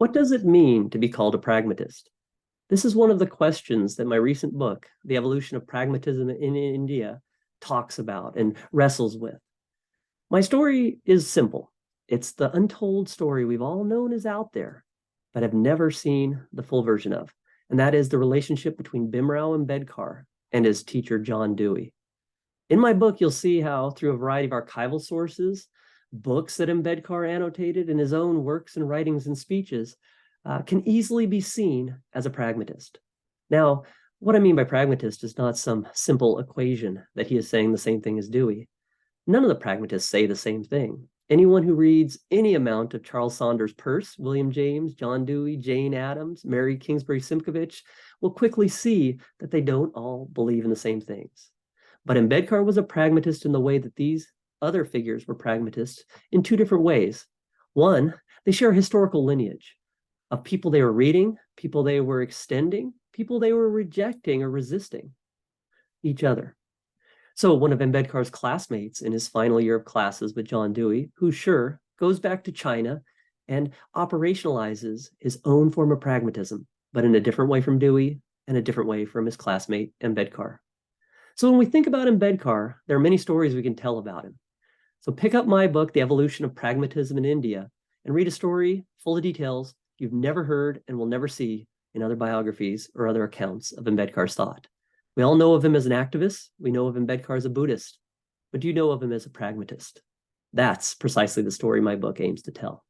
What does it mean to be called a pragmatist? This is one of the questions that my recent book, The Evolution of Pragmatism in India, talks about and wrestles with. My story is simple. It's the untold story we've all known is out there, but have never seen the full version of. And that is the relationship between Bhimrao Ambedkar and his teacher, John Dewey. In my book, you'll see how, through a variety of archival sources, books that Ambedkar annotated, and his own works and writings and speeches, can easily be seen as a pragmatist. Now, what I mean by pragmatist is not some simple equation that he is saying the same thing as Dewey. None of the pragmatists say the same thing. Anyone who reads any amount of Charles Saunders Peirce, William James, John Dewey, Jane Addams, Mary Kingsbury Simkovich will quickly see that they don't all believe in the same things. But Ambedkar was a pragmatist in the way that these other figures were pragmatists in two different ways. One, they share a historical lineage of people they were reading, people they were extending, people they were rejecting or resisting each other. So one of Ambedkar's classmates in his final year of classes with John Dewey, who sure goes back to China and operationalizes his own form of pragmatism, but in a different way from Dewey and a different way from his classmate Ambedkar. So when we think about Ambedkar, there are many stories we can tell about him. So pick up my book, The Evolution of Pragmatism in India, and read a story full of details you've never heard and will never see in other biographies or other accounts of Ambedkar's thought. We all know of him as an activist. We know of Ambedkar as a Buddhist. But do you know of him as a pragmatist? That's precisely the story my book aims to tell.